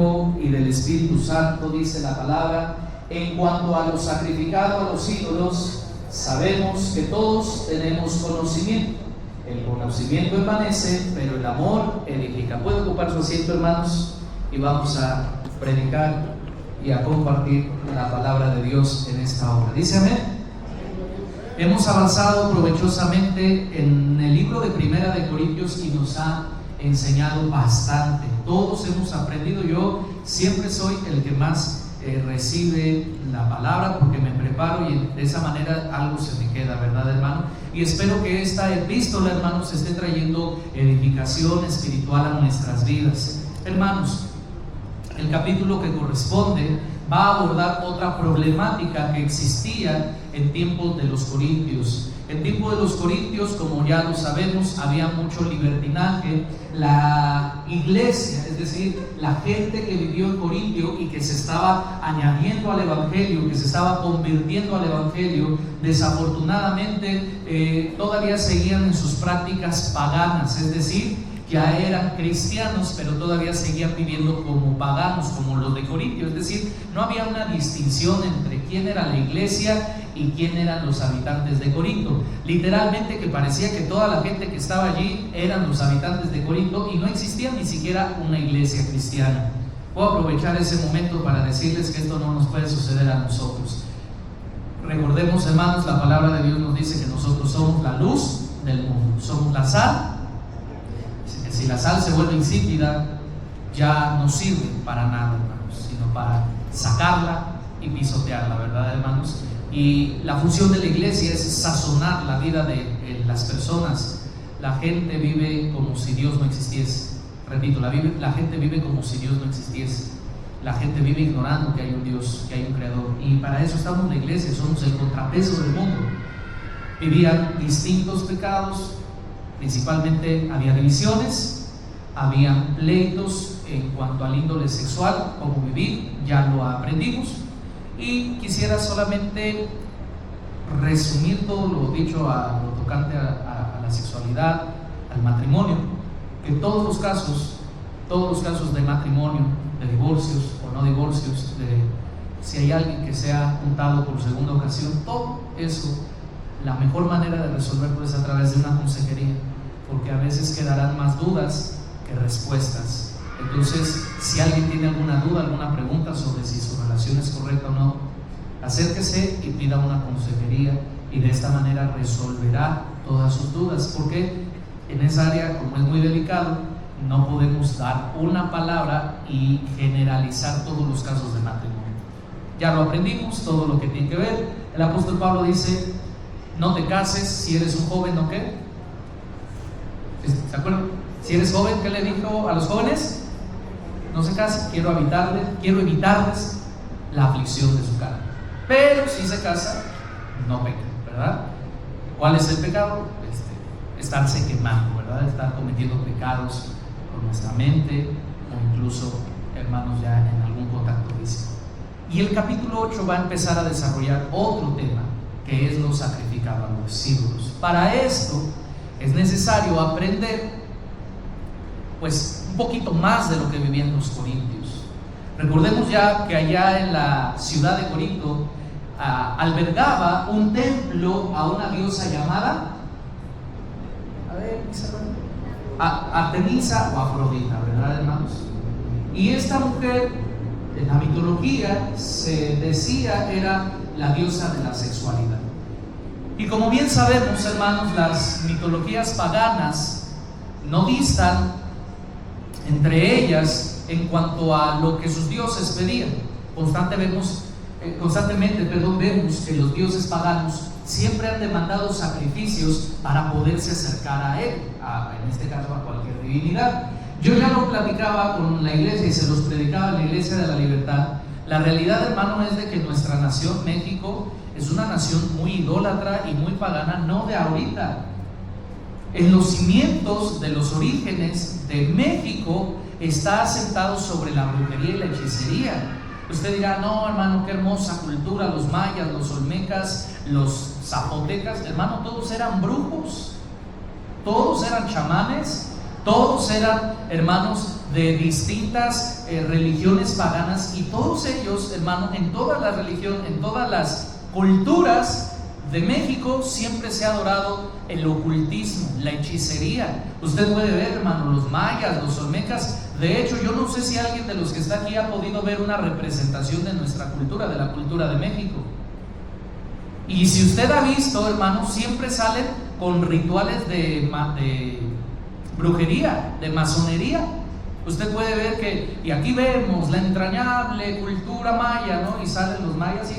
Hijo y del Espíritu Santo, dice la palabra. En cuanto a lo sacrificado a los ídolos, sabemos que todos tenemos conocimiento. El conocimiento envanece, pero el amor edifica. ¿Puede ocupar su asiento, hermanos? Y vamos a predicar y a compartir la palabra de Dios en esta hora. Dice amén. Hemos avanzado provechosamente en el libro de Primera de Corintios y nos ha enseñado bastante. Todos hemos aprendido. Yo siempre soy el que más recibe la palabra porque me preparo y de esa manera algo se me queda, ¿verdad, hermano? Y espero que esta epístola, hermanos, esté trayendo edificación espiritual a nuestras vidas. Hermanos, el capítulo que corresponde va a abordar otra problemática que existía en tiempos de los corintios. En tiempo de los corintios, como ya lo sabemos, había mucho libertinaje. La iglesia, es decir, la gente que vivió en Corintio y que se estaba añadiendo al evangelio, que se estaba convirtiendo al evangelio, desafortunadamente todavía seguían en sus prácticas paganas, es decir, ya eran cristianos, pero todavía seguían viviendo como paganos, como los de Corintio. Es decir, no había una distinción entre quién era la iglesia y quién eran los habitantes de Corinto. Literalmente que parecía que toda la gente que estaba allí eran los habitantes de Corinto y no existía ni siquiera una iglesia cristiana. Voy a aprovechar ese momento para decirles que esto no nos puede suceder a nosotros. Recordemos, hermanos, la palabra de Dios nos dice que nosotros somos la luz del mundo, somos la sal. Si la sal se vuelve insípida, ya no sirve para nada, hermanos, sino para sacarla y pisotearla, ¿verdad, hermanos? Y la función de la iglesia es sazonar la vida de las personas. La gente vive como si Dios no existiese. Repito, la gente vive como si Dios no existiese. La gente vive ignorando que hay un Dios, que hay un Creador. Y para eso estamos en la iglesia, somos el contrapeso del mundo. Vivían distintos pecados. Principalmente había divisiones, había pleitos en cuanto al índole sexual, cómo vivir, ya lo aprendimos. Y quisiera solamente resumir todo lo dicho a lo tocante a la sexualidad, al matrimonio, que todos los casos de matrimonio, de divorcios o no divorcios, de si hay alguien que se ha juntado por segunda ocasión, todo eso, la mejor manera de resolverlo es a través de una consejería, porque a veces quedarán más dudas que respuestas. Entonces, si alguien tiene alguna duda, alguna pregunta sobre si su relación es correcta o no, acérquese y pida una consejería y de esta manera resolverá todas sus dudas, porque en esa área, como es muy delicado, no podemos dar una palabra y generalizar todos los casos de matrimonio. Ya lo aprendimos, todo lo que tiene que ver. El apóstol Pablo dice: no te cases si eres un joven, ¿o qué? ¿Se acuerdan? Si eres joven, ¿qué le dijo a los jóvenes? No se casen, quiero evitarles la aflicción de su carne. Pero si se casa, no peca, ¿verdad? ¿Cuál es el pecado? Estarse quemando, ¿verdad? Estar cometiendo pecados con nuestra mente o incluso, hermanos, ya en algún contacto físico. Y el capítulo 8 va a empezar a desarrollar otro tema, que es lo sacrificado a los ídolos. Para esto es necesario aprender pues un poquito más de lo que vivían los corintios. Recordemos ya que allá en la ciudad de Corinto albergaba un templo a una diosa llamada Artemisa o Afrodita, ¿verdad, hermanos? Y esta mujer en la mitología se decía era la diosa de la sexualidad. Y como bien sabemos, hermanos, las mitologías paganas no distan entre ellas en cuanto a lo que sus dioses pedían. Constantemente vemos que los dioses paganos siempre han demandado sacrificios para poderse acercar a él, en este caso a cualquier divinidad. Yo ya lo platicaba con la iglesia y se los predicaba en la Iglesia de la Libertad. La realidad, hermano, es de que nuestra nación, México, es una nación muy idólatra y muy pagana, no de ahorita. En los cimientos de los orígenes de México está asentado sobre la brujería y la hechicería. Usted dirá: no, hermano, qué hermosa cultura, los mayas, los olmecas, los zapotecas. Hermano, todos eran brujos, todos eran chamanes, Todos eran, hermanos, de distintas religiones paganas, y todos ellos, hermanos, en toda la religión, en todas las culturas de México, siempre se ha adorado el ocultismo, la hechicería. Usted puede ver, hermano, los mayas, los olmecas. De hecho, yo no sé si alguien de los que está aquí ha podido ver una representación de nuestra cultura, de la cultura de México. Y si usted ha visto, hermano, siempre salen con rituales de brujería, de masonería. Usted puede ver que, y aquí vemos la entrañable cultura maya, ¿no? Y salen los mayas y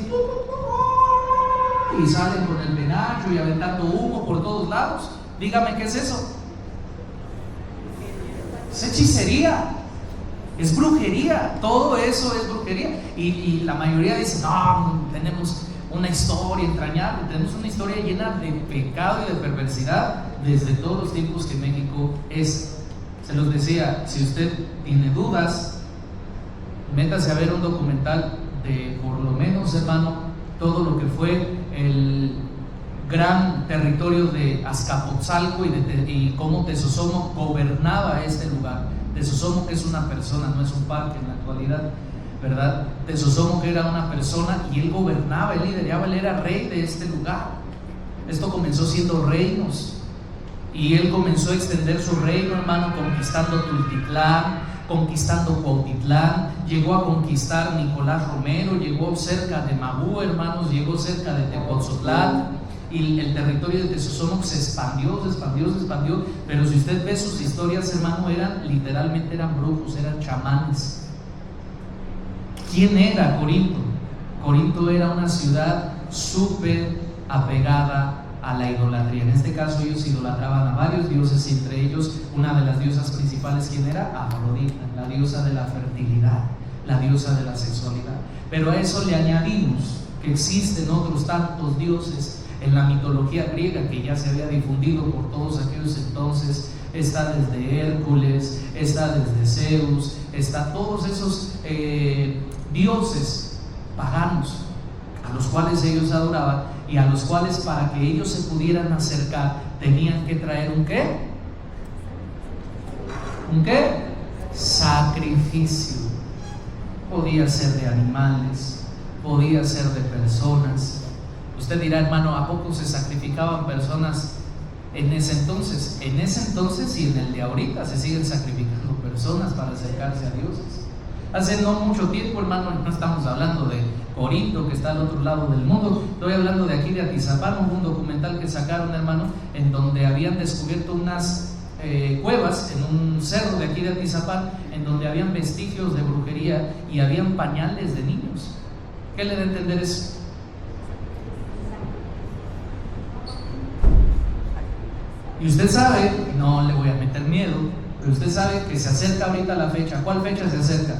salen con el penacho y aventando humo por todos lados. Dígame, ¿qué es eso? Es hechicería, es brujería, todo eso es brujería. Y la mayoría dice, no, tenemos una historia entrañable, tenemos una historia llena de pecado y de perversidad desde todos los tiempos que México es. Se los decía, si usted tiene dudas, métase a ver un documental de, por lo menos, hermano, todo lo que fue el gran territorio de Azcapotzalco y cómo Tezosomo gobernaba este lugar. Tezosomo, que es una persona, no es un parque en la actualidad, ¿verdad? Tezosomo, que era una persona, y él gobernaba, él lideraba, él era rey de este lugar. Esto comenzó siendo reinos, y él comenzó a extender su reino, hermano, conquistando Tultitlán, conquistando Cuautitlán, llegó a conquistar Nicolás Romero, llegó cerca de Mabú, hermanos, llegó cerca de Tepozotlán, y el territorio de Tezosomo se expandió, pero si usted ve sus historias, hermano, literalmente eran brujos, eran chamanes. ¿Quién era Corinto? Corinto era una ciudad súper apegada a la idolatría. En este caso ellos idolatraban a varios dioses, y entre ellos una de las diosas principales, ¿quién era? Afrodita, la diosa de la fertilidad, la diosa de la sexualidad. Pero a eso le añadimos que existen otros tantos dioses en la mitología griega que ya se había difundido por todos aquellos entonces. Está desde Hércules, está desde Zeus, está todos esos dioses paganos a los cuales ellos adoraban, y a los cuales, para que ellos se pudieran acercar, tenían que traer ¿un qué? ¿Un qué? Sacrificio. Podía ser de animales, podía ser de personas. Usted dirá, hermano, ¿a poco se sacrificaban personas en ese entonces? En ese entonces y en el de ahorita se siguen sacrificando personas para acercarse a dioses. Hace no mucho tiempo, hermano, no estamos hablando de Corinto, que está al otro lado del mundo, estoy hablando de aquí de Atizapán. Hubo un documental que sacaron, hermano, en donde habían descubierto unas cuevas en un cerro de aquí de Atizapán, en donde habían vestigios de brujería y habían pañales de niños. ¿Qué le da a entender eso? Y usted sabe, no le voy a meter miedo, pero usted sabe que se acerca ahorita la fecha. ¿Cuál fecha se acerca?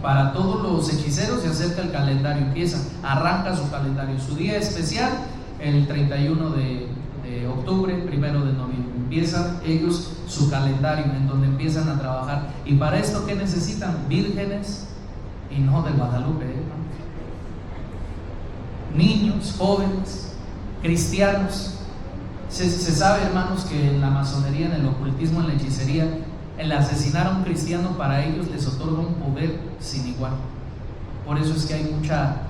Para todos los hechiceros se acerca el calendario, arranca su calendario, su día especial, el 31 de octubre, 1 de noviembre. Empiezan ellos su calendario en donde empiezan a trabajar. Y para esto, ¿qué necesitan? Vírgenes, y no de Guadalupe, niños, jóvenes, cristianos. Se sabe, hermanos, que en la masonería, en el ocultismo, en la hechicería, el asesinar a un cristiano para ellos les otorga un poder sin igual. Por eso es que hay mucha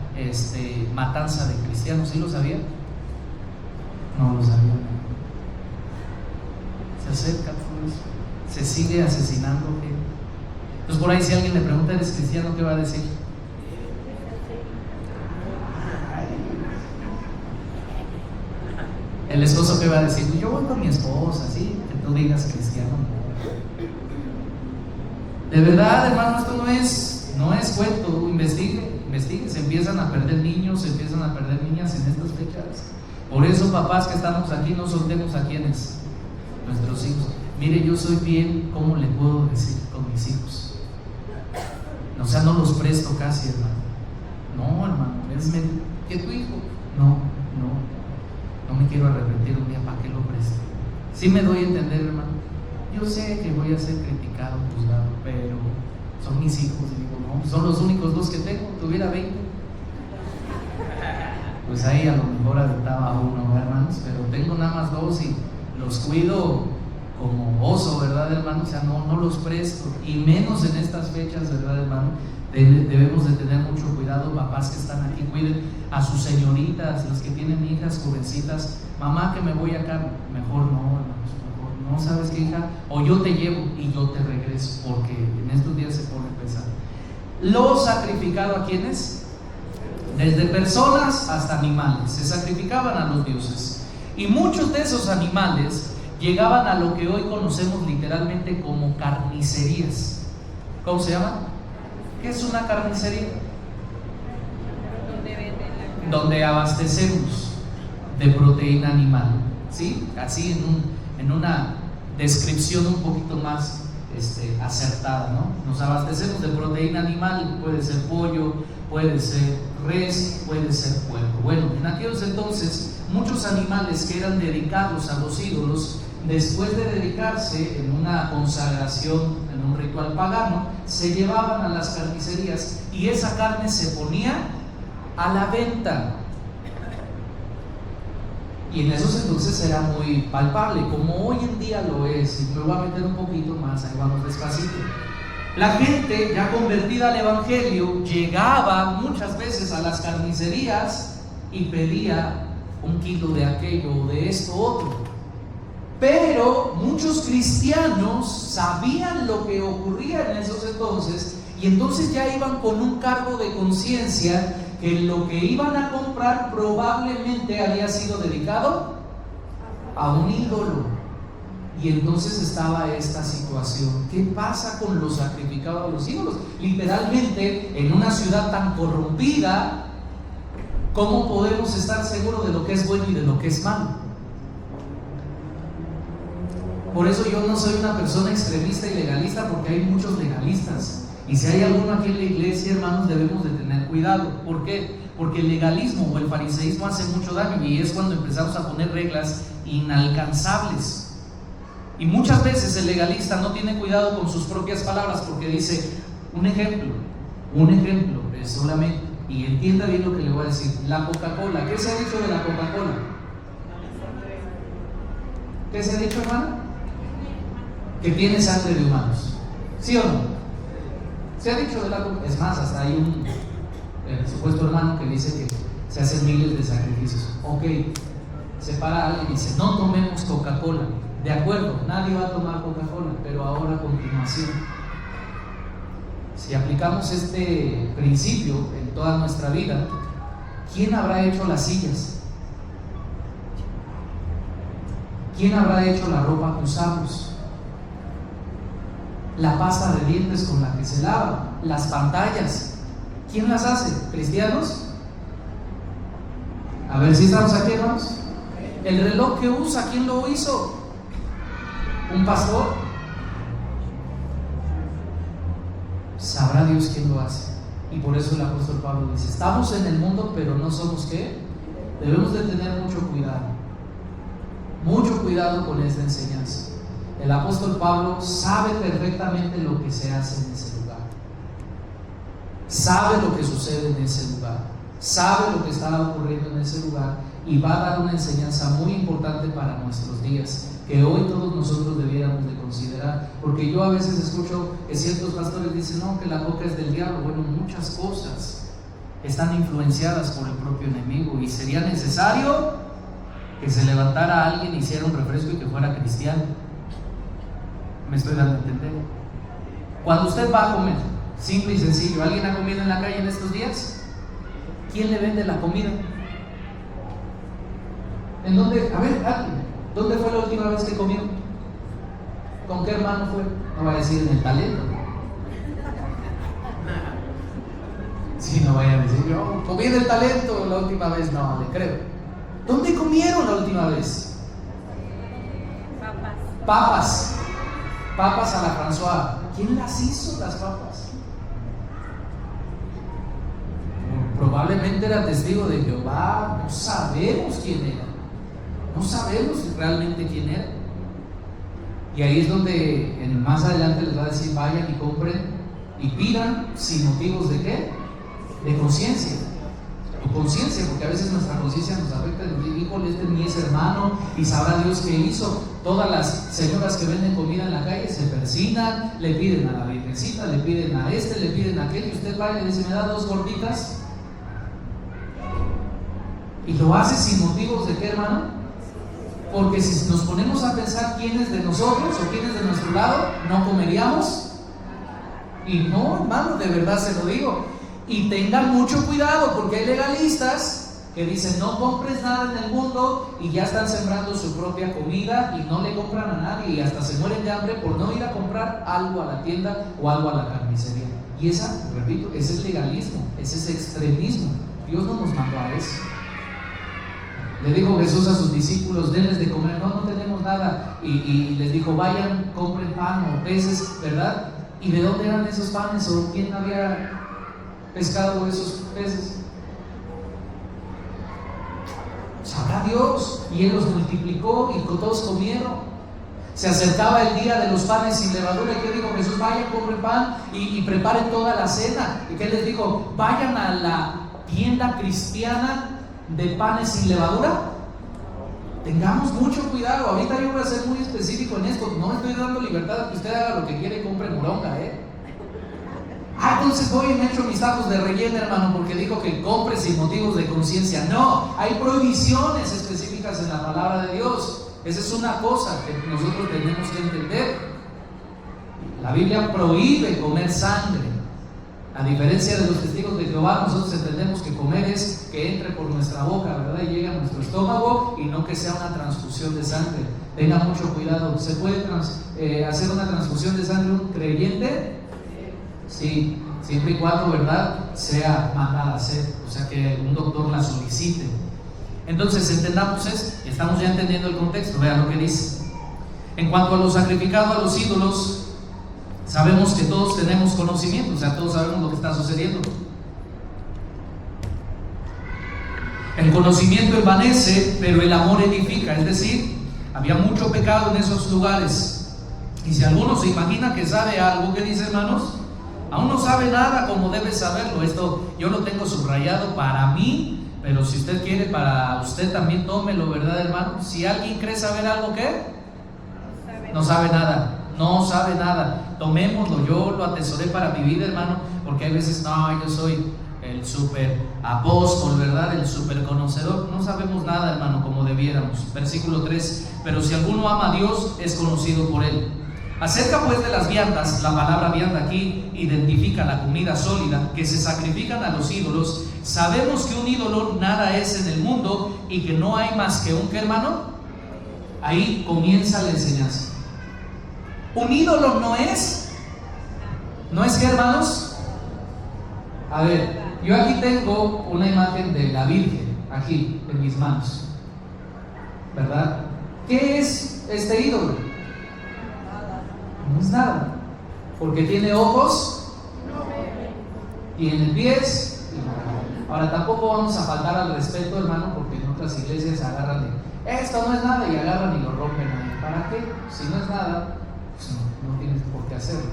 matanza de cristianos. ¿Sí lo sabían? No lo sabían. Se acerca todo eso, se sigue asesinando gente. Entonces, por ahí, si alguien le pregunta, ¿eres cristiano?, ¿qué va a decir? El esposo, ¿qué va a decir? Yo voy con mi esposa, ¿sí? Que tú digas cristiano. De verdad, hermano, esto no es cuento. Investigue. Se empiezan a perder niños, se empiezan a perder niñas en estas fechas. Por eso, papás que estamos aquí, no soltemos a quienes, nuestros hijos. Mire, yo soy bien, ¿cómo le puedo decir con mis hijos? O sea, no los presto casi, hermano. No, hermano, ¿que tu hijo? No me quiero arrepentir un día, ¿para qué lo presto? Sí me doy a entender, hermano. Yo sé que voy a ser criticado, juzgado, pero son mis hijos. Y digo, no, son los únicos dos que tengo. Tuviera 20, pues ahí a lo mejor adoptaba a uno, hermanos, pero tengo nada más 2 y los cuido como oso, ¿verdad, hermano? O sea, no los presto, y menos en estas fechas, ¿verdad, hermano? Debemos de tener mucho cuidado. Papás que están aquí, cuiden a sus señoritas, los que tienen hijas jovencitas. Mamá, que me voy acá, mejor no, hermanos, mejor no. ¿Sabes qué, hija? O yo te llevo y yo te regreso, porque en estos días se pone pesado. Lo sacrificado, ¿a quiénes? Desde personas hasta animales. Se sacrificaban a los dioses, y muchos de esos animales llegaban a lo que hoy conocemos literalmente como carnicerías. ¿Cómo se llama? ¿Qué es una carnicería? Donde abastecemos de proteína animal, ¿sí? Así en una descripción un poquito más acertada, ¿no? Nos abastecemos de proteína animal, puede ser pollo, puede ser res, puede ser puerco. Bueno, en aquellos entonces muchos animales que eran dedicados a los ídolos, después de dedicarse en una consagración, en un ritual pagano, se llevaban a las carnicerías y esa carne se ponía a la venta. Y en esos entonces era muy palpable, como hoy en día lo es. Y me voy a meter un poquito más, ahí vamos despacito. La gente ya convertida al evangelio llegaba muchas veces a las carnicerías y pedía 1 kilo de aquello o de esto otro. Pero muchos cristianos sabían lo que ocurría en esos entonces, y entonces ya iban con un cargo de conciencia que lo que iban a comprar probablemente había sido dedicado a un ídolo. Y entonces estaba esta situación. ¿Qué pasa con lo sacrificado a los ídolos? Literalmente, en una ciudad tan corrompida, ¿cómo podemos estar seguros de lo que es bueno y de lo que es malo? Por eso yo no soy una persona extremista y legalista, porque hay muchos legalistas. Y si hay alguno aquí en la iglesia, hermanos, debemos de tener cuidado. ¿Por qué? Porque el legalismo o el fariseísmo hace mucho daño, y es cuando empezamos a poner reglas inalcanzables. Y muchas veces el legalista no tiene cuidado con sus propias palabras, porque dice, un ejemplo es solamente, y entienda bien lo que le voy a decir, la Coca-Cola. ¿Qué se ha dicho de la Coca-Cola? ¿Qué se ha dicho, hermano? Que tiene sangre de humanos. ¿Sí o no? Se ha dicho de la Coca-Cola. Es más, hasta hay un supuesto hermano que dice que se hacen miles de sacrificios. Ok, se para alguien y dice, no tomemos Coca-Cola. De acuerdo, nadie va a tomar Coca-Cola, pero ahora a continuación, si aplicamos este principio en toda nuestra vida, ¿quién habrá hecho las sillas? ¿Quién habrá hecho la ropa que usamos? La pasta de dientes con la que se lava, las pantallas, ¿quién las hace? ¿Cristianos? A ver si estamos aquí, hermanos. El reloj que usa, ¿quién lo hizo? ¿Un pastor? Sabrá Dios quién lo hace. Y por eso el apóstol Pablo dice, estamos en el mundo, pero no somos ¿qué? Debemos de tener mucho cuidado con esta enseñanza. El apóstol Pablo sabe perfectamente lo que se hace en ese lugar, sabe lo que sucede en ese lugar, sabe lo que está ocurriendo en ese lugar, y va a dar una enseñanza muy importante para nuestros días, que hoy todos nosotros debiéramos de considerar. Porque yo a veces escucho que ciertos pastores dicen, no, que la coca es del diablo. Bueno, muchas cosas están influenciadas por el propio enemigo, y sería necesario que se levantara alguien, hiciera un refresco y que fuera cristiano. Me estoy dando a entender. Cuando usted va a comer, simple y sencillo, ¿alguien ha comido en la calle en estos días? ¿Quién le vende la comida? ¿En dónde? A ver, alguien, ¿dónde fue la última vez que comió? ¿Con qué hermano fue? No va a decir en el Talento. Si no vaya a decir, yo comí en el Talento la última vez, no, le creo. ¿Dónde comieron la última vez? Papas a la François. ¿Quién las hizo las papas? Probablemente era testigo de Jehová. No sabemos quién era. No sabemos realmente quién era. Y ahí es donde más adelante les va a decir, vayan y compren y pidan sin motivos de ¿qué? De conciencia. tu conciencia, porque a veces nuestra conciencia nos afecta. Híjole, este ni es hermano, y sabrá Dios qué hizo. Todas las señoras que venden comida en la calle se persignan, le piden a la virgencita, le piden a este, le piden a aquel, y usted va y le dice, ¿me da 2 gorditas? Y lo hace sin motivos de qué, hermano. Porque si nos ponemos a pensar quiénes de nosotros o quiénes de nuestro lado, no comeríamos. Y no, hermano, de verdad se lo digo. Y tengan mucho cuidado, porque hay legalistas que dicen no compres nada en el mundo, y ya están sembrando su propia comida y no le compran a nadie, y hasta se mueren de hambre por no ir a comprar algo a la tienda o algo a la carnicería. Y esa, repito, ese es legalismo, ese es extremismo. Dios no nos mandó a eso. Le dijo Jesús a sus discípulos, denles de comer. No tenemos nada. Y les dijo, vayan, compren pan o peces, ¿verdad? ¿Y de dónde eran esos panes? ¿O quién había pescado esos peces? Sabrá Dios. Y Él los multiplicó y todos comieron. Se acercaba el día de los panes sin levadura. ¿Y qué dijo Jesús? Vayan, compren pan y preparen toda la cena. ¿Y qué les dijo? Vayan a la tienda cristiana de panes sin levadura. Tengamos mucho cuidado. Ahorita yo voy a ser muy específico en esto. No estoy dando libertad a que usted haga lo que quiere y compre moronga, entonces voy y me echo mis tacos de relleno, hermano, porque dijo que compre sin motivos de conciencia. No, hay prohibiciones específicas en la palabra de Dios. Esa es una cosa que nosotros tenemos que entender. La Biblia prohíbe comer sangre. A diferencia de los testigos de Jehová, nosotros entendemos que comer es que entre por nuestra boca, ¿verdad? Y llegue a nuestro estómago, y no que sea una transfusión de sangre. Tenga mucho cuidado. ¿Se puede hacer una transfusión de sangre un creyente? Sí, siempre y cuando, ¿verdad?, sea mandada a hacer, o sea, que un doctor la solicite. Entonces, entendamos esto. Estamos ya entendiendo el contexto. Vean lo que dice. En cuanto a lo sacrificado a los ídolos, sabemos que todos tenemos conocimiento, o sea, todos sabemos lo que está sucediendo. El conocimiento envanece, pero el amor edifica. Es decir, había mucho pecado en esos lugares. Y si alguno se imagina que sabe algo, ¿qué dice, hermanos? Aún no sabe nada como debe saberlo. Esto yo lo tengo subrayado para mí, pero si usted quiere para usted también tómelo, ¿verdad, hermano? Si alguien cree saber algo, ¿qué? No sabe nada. No sabe nada. Tomémoslo. Yo lo atesoré para mi vida, hermano, porque hay veces, no, yo soy el super apóstol, ¿verdad? El super conocedor. No sabemos nada, hermano, como debiéramos. Versículo 3. Pero si alguno ama a Dios, es conocido por Él. Acerca pues de las viandas, la palabra vianda aquí identifica la comida sólida que se sacrifican a los ídolos. Sabemos que un ídolo nada es en el mundo, y que no hay más que un, ¿qué, hermano? Ahí comienza la enseñanza. Un ídolo no es que, hermanos. A ver, yo aquí tengo una imagen de la Virgen aquí en mis manos, ¿verdad? ¿Qué es este ídolo? No es nada, porque tiene ojos, tiene pies. Ahora, tampoco vamos a faltar al respeto, hermano, porque en otras iglesias se agarran de esto no es nada, y agarran y lo rompen ahí. ¿Para qué? Si no es nada, pues no tienes por qué hacerlo.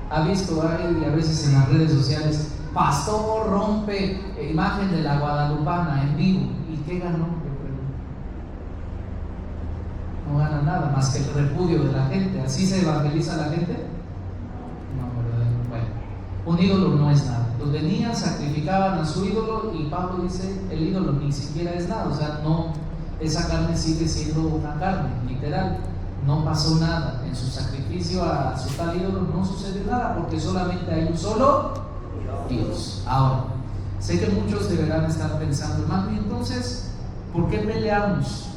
Ha visto ahí a veces en las redes sociales, pastor rompe imagen de la guadalupana en vivo. ¿Y qué ganó? No gana nada más que el repudio de la gente. ¿Así se evangeliza la gente? No, ¿verdad? Bueno, un ídolo no es nada. Los venían, sacrificaban a su ídolo, y Pablo dice, el ídolo ni siquiera es nada. O sea, no, esa carne sigue siendo una carne, literal. No pasó nada. En su sacrificio a su tal ídolo no sucede nada, porque solamente hay un solo Dios. Ahora, sé que muchos deberán estar pensando, hermano, ¿y entonces por qué peleamos?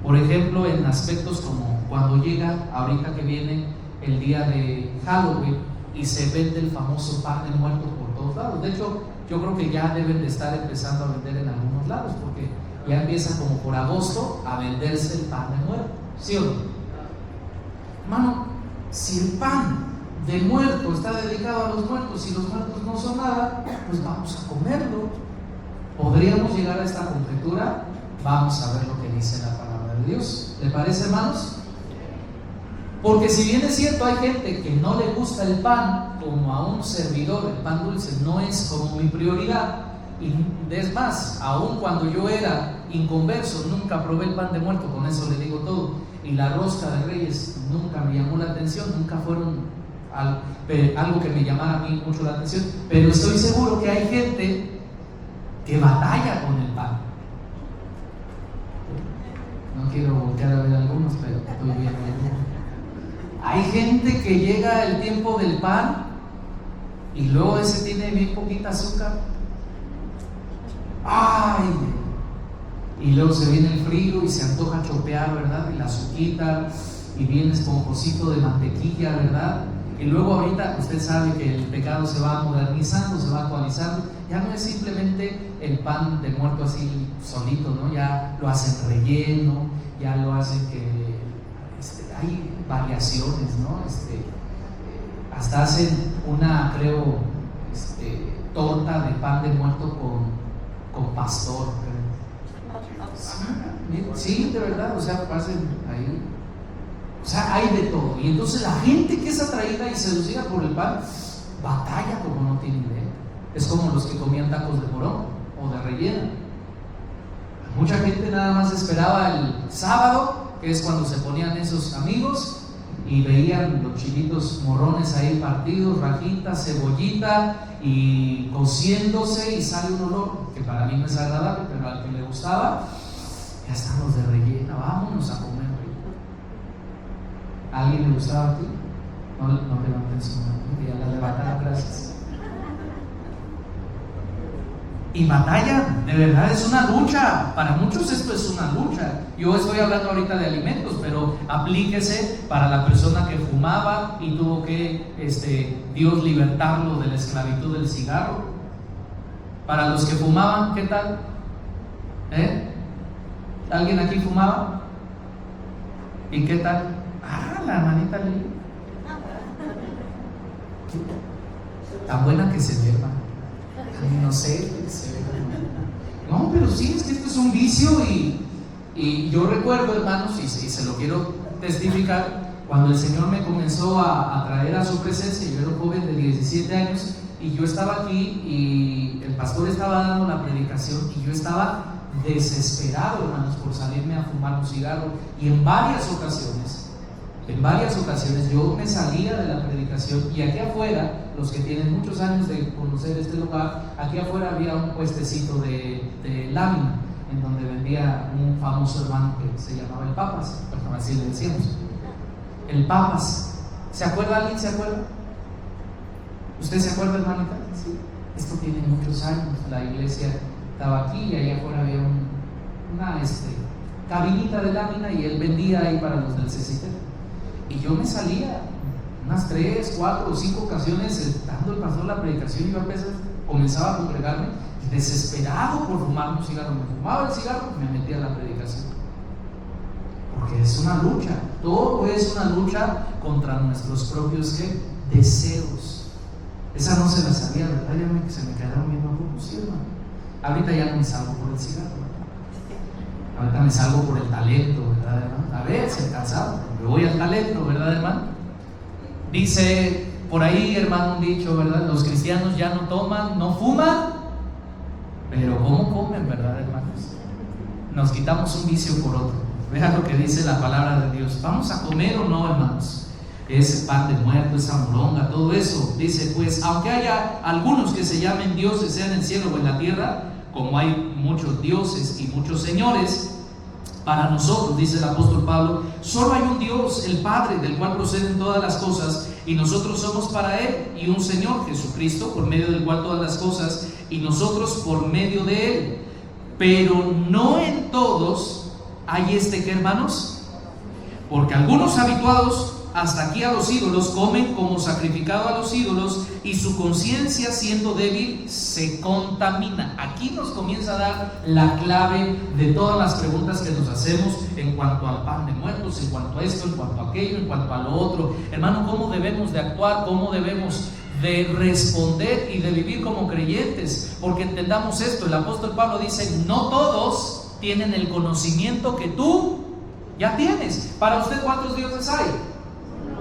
Por ejemplo, en aspectos como cuando llega, ahorita que viene el día de Halloween, y se vende el famoso pan de muerto por todos lados. De hecho, yo creo que ya deben de estar empezando a vender en algunos lados, porque ya empieza como por agosto a venderse el pan de muerto. ¿Sí o no? Hermano, si el pan de muerto está dedicado a los muertos y los muertos no son nada, pues vamos a comerlo. ¿Podríamos llegar a esta conjetura? Vamos a ver lo que dice la palabra de Dios. ¿Le parece, hermanos? Porque si bien es cierto, hay gente que no le gusta el pan, como a un servidor, el pan dulce no es como mi prioridad, Y es más, aun cuando yo era inconverso, nunca probé el pan de muerto, con eso le digo todo. Y la rosca de Reyes nunca me llamó la atención, nunca fueron algo que me llamara a mí mucho la atención. Pero estoy seguro que hay gente que batalla con el pan. No quiero voltear a ver algunos, pero estoy bien. Hay gente que llega el tiempo del pan y luego ese tiene bien poquita azúcar. ¡Ay! Y luego se viene el frío y se antoja chopear, ¿verdad? Y la azuquita y bien esponjosito de mantequilla, ¿verdad? Y luego ahorita usted sabe que el pecado se va modernizando, se va actualizando. Ya no es simplemente el pan de muerto así solito, ¿no? Ya lo hacen relleno, ya lo hacen que hay variaciones, ¿no? Hasta hacen una, creo, torta de pan de muerto con pastor, creo. Sí, de verdad, o sea, pasen ahí. O sea, hay de todo. Y entonces la gente que es atraída y seducida por el pan batalla como no tiene idea. Es como los que comían tacos de morón o de rellena. Mucha gente nada más esperaba el sábado, que es cuando se ponían esos amigos y veían los chilitos morrones ahí partidos, rajitas, cebollita y cociéndose, y sale un olor que para mí no es agradable, pero al que le gustaba, ya están los de rellena, vámonos a comer. ¿A alguien le gustaba a ti? No levanten su mano, ya la levantaron, gracias. Y batalla, de verdad es una lucha. Para muchos esto es una lucha. Yo estoy hablando ahorita de alimentos, pero aplíquese para la persona que fumaba y tuvo que Dios libertarlo de la esclavitud del cigarro. Para los que fumaban, ¿qué tal? ¿Alguien aquí fumaba? ¿Y qué tal? La hermanita Lili. Tan buena que se ve, hermano. No sé, se ve. No, pero sí, es que esto es un vicio y yo recuerdo, hermanos, y se lo quiero testificar, cuando el Señor me comenzó a traer a su presencia. Yo era un joven de 17 años y yo estaba aquí y el pastor estaba dando la predicación y yo estaba desesperado, hermanos, por salirme a fumar un cigarro. Y en varias ocasiones yo me salía de la predicación y aquí afuera, los que tienen muchos años de conocer este lugar, aquí afuera había un puestecito de lámina en donde vendía un famoso hermano que se llamaba el Papas, bueno, así le decíamos, el Papas. ¿Se acuerda alguien? ¿Se acuerda? ¿Usted se acuerda, hermanita? Sí. Esto tiene muchos años. La iglesia estaba aquí y allá afuera había una cabinita de lámina y él vendía ahí para los del CCT. Y yo me salía unas 3, 4 o 5 ocasiones dando el pastor la predicación y yo a veces comenzaba a congregarme desesperado por fumar un cigarro. Me fumaba el cigarro y me metía a la predicación. Porque es una lucha, todo es una lucha contra nuestros propios deseos. Esa no se la sabía, ¿verdad? Ya se me quedaron viendo como sí, hermano. Ahorita ya no me salgo por el cigarro, ¿verdad? Ahorita me salgo por el talento, ¿verdad, hermano? A ver, se cansado, me voy al talento, ¿verdad, hermano? Dice por ahí, hermano, un dicho, ¿verdad? Los cristianos ya no toman, no fuman, pero ¿cómo comen, verdad, hermanos? Nos quitamos un vicio por otro. Vean lo que dice la palabra de Dios. ¿Vamos a comer o no, hermanos? Ese pan de muerto, esa moronga, todo eso. Dice, pues, aunque haya algunos que se llamen dioses, sea en el cielo o en la tierra, como hay muchos dioses y muchos señores, para nosotros, dice el apóstol Pablo, solo hay un Dios, el Padre, del cual proceden todas las cosas, y nosotros somos para Él, y un Señor, Jesucristo, por medio del cual todas las cosas, y nosotros por medio de Él. Pero no en todos hay ¿qué, hermanos? Porque algunos habituados hasta aquí a los ídolos comen como sacrificado a los ídolos, y su conciencia, siendo débil, se contamina. Aquí nos comienza a dar la clave de todas las preguntas que nos hacemos en cuanto al pan de muertos, en cuanto a esto, en cuanto a aquello, en cuanto a lo otro. Hermano, ¿cómo debemos de actuar? ¿Cómo debemos de responder y de vivir como creyentes? Porque entendamos esto, el apóstol Pablo dice, no todos tienen el conocimiento que tú ya tienes. Para usted, ¿cuántos dioses hay?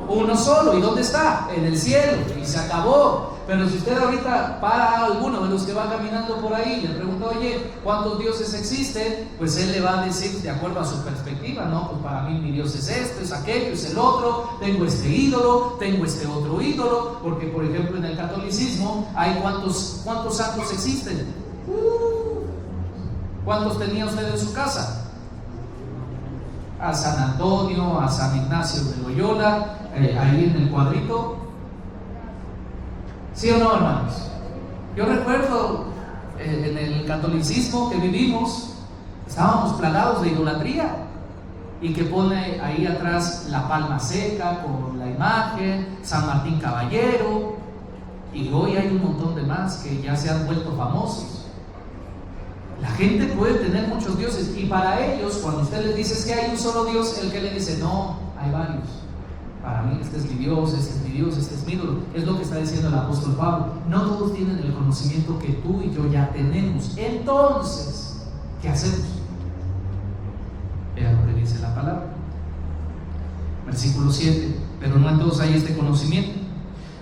Uno solo. ¿Y dónde está? En el cielo. Y se acabó. Pero si usted ahorita para a alguno de los que va caminando por ahí, le pregunta, oye, ¿cuántos dioses existen? Pues él le va a decir de acuerdo a su perspectiva, no, pues para mí mi Dios es esto, es aquello, es el otro, tengo este ídolo, tengo este otro ídolo, porque por ejemplo en el catolicismo hay ¿cuántos santos existen? ¿Cuántos tenía usted en su casa? A San Antonio, a San Ignacio de Loyola, ahí en el cuadrito. ¿Sí o no, hermanos? Yo recuerdo en el catolicismo que vivimos, estábamos plagados de idolatría, y que pone ahí atrás la palma seca con la imagen, San Martín Caballero, y hoy hay un montón de más que ya se han vuelto famosos. La gente puede tener muchos dioses, y para ellos, cuando usted les dice que hay un solo Dios, el que le dice, no, hay varios. Para mí este es mi Dios, este es mi Dios, este es mi ídolo. Es lo que está diciendo el apóstol Pablo. No todos tienen el conocimiento que tú y yo ya tenemos. Entonces, ¿qué hacemos? Vean lo que dice la palabra. Versículo 7. Pero no en todos hay este conocimiento,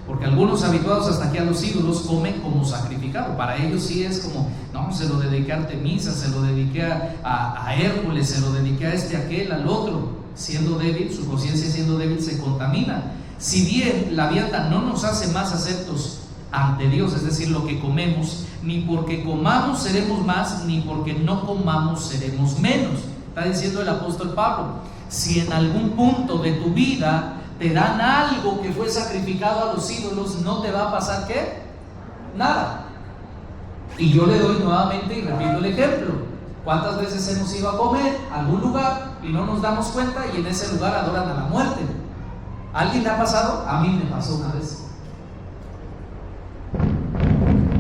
porque algunos habituados hasta aquí a los ídolos comen como sacrificado. Para ellos sí es como, no, se lo dediqué a Artemisa, se lo dediqué a Hércules, se lo dediqué a este, a aquel, al otro. Siendo débil, su conciencia siendo débil se contamina. Si bien la vianda no nos hace más aceptos ante Dios, es decir, lo que comemos, ni porque comamos seremos más, ni porque no comamos seremos menos. Está diciendo el apóstol Pablo. Si en algún punto de tu vida te dan algo que fue sacrificado a los ídolos, no te va a pasar ¿qué? Nada. Y yo le doy nuevamente y repito el ejemplo. ¿Cuántas veces hemos ido a comer a algún lugar y no nos damos cuenta y en ese lugar adoran a la muerte? ¿A alguien le ha pasado? A mí me pasó una vez.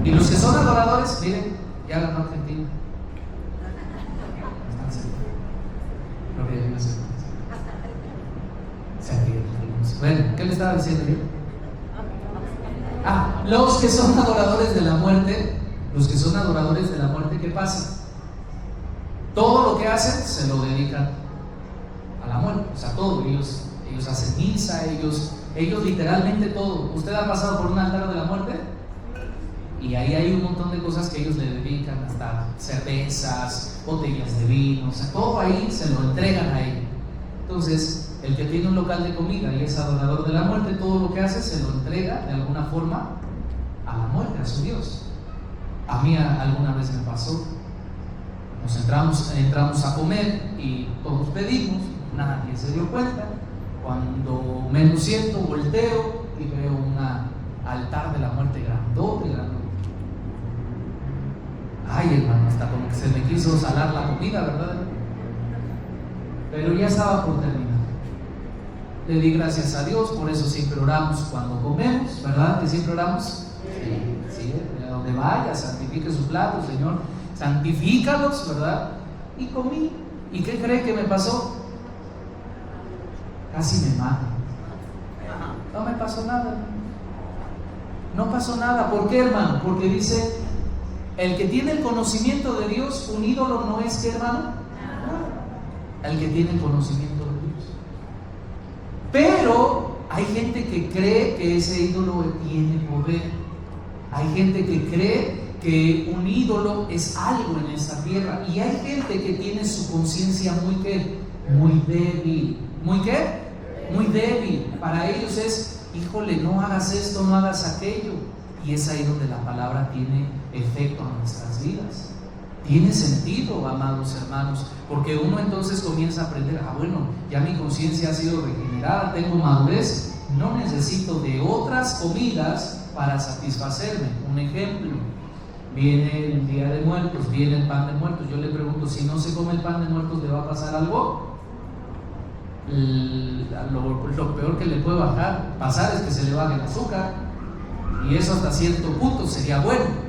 Y los que son adoradores, miren, ya ganó Argentina. Bueno, ¿qué le estaba diciendo yo? Los que son adoradores de la muerte, ¿qué pasa? Todo lo que hacen se lo dedican a la muerte, o sea, todo. Ellos hacen misa, ellos literalmente todo. ¿Usted ha pasado por un altar de la muerte? Y ahí hay un montón de cosas que ellos le dedican, hasta cervezas, botellas de vino, o sea, todo ahí se lo entregan a él. Entonces, el que tiene un local de comida y es adorador de la muerte, todo lo que hace se lo entrega de alguna forma a la muerte, a su Dios. A mí alguna vez me pasó. Nos entramos a comer y todos pedimos, nadie se dio cuenta. Cuando menos siento, volteo y veo un altar de la muerte grandote. Ay, hermano, hasta como que se me quiso salar la comida, ¿verdad? Pero ya estaba por terminar. Le di gracias a Dios, por eso siempre oramos cuando comemos, ¿verdad? Que siempre oramos. Sí, a donde vaya, santifique su plato, Señor, santifícalos, ¿verdad? Y comí. ¿Y qué cree que me pasó? Casi me mata. No me pasó nada. No pasó nada. ¿Por qué, hermano? Porque dice, el que tiene el conocimiento de Dios, un ídolo no es, ¿qué, hermano? El que tiene el conocimiento de Dios. Pero hay gente que cree que ese ídolo tiene poder. Hay gente que cree que un ídolo es algo en esta tierra. Y hay gente que tiene su conciencia muy débil. ¿Muy qué? Muy débil. Para ellos es, híjole, no hagas esto, no hagas aquello. Y es ahí donde la palabra tiene efecto en nuestras vidas. Tiene sentido, amados hermanos, porque uno entonces comienza a aprender, bueno, ya mi conciencia ha sido regenerada, tengo madurez, no necesito de otras comidas para satisfacerme. Un ejemplo, viene el Día de Muertos, viene el pan de muertos. Yo le pregunto, si no se come el pan de muertos, ¿le va a pasar algo? Lo peor que le puede pasar es que se le baje el azúcar, y eso hasta cierto punto sería bueno.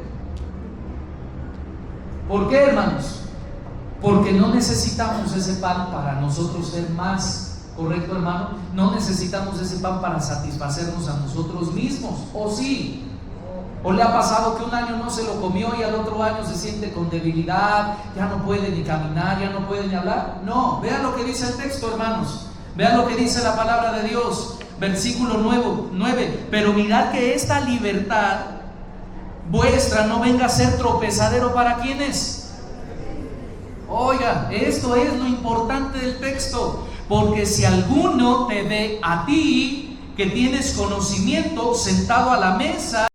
¿Por qué, hermanos? Porque no necesitamos ese pan para nosotros ser más, ¿correcto, hermano? No necesitamos ese pan para satisfacernos a nosotros mismos, ¿o sí? ¿O le ha pasado que un año no se lo comió y al otro año se siente con debilidad, ya no puede ni caminar, ya no puede ni hablar? No, vean lo que dice el texto, hermanos. Vean lo que dice la palabra de Dios. Versículo 9. Pero mirad que esta libertad vuestra no venga a ser tropezadero para quienes. Oiga, esto es lo importante del texto. Porque si alguno te ve a ti, que tienes conocimiento, sentado a la mesa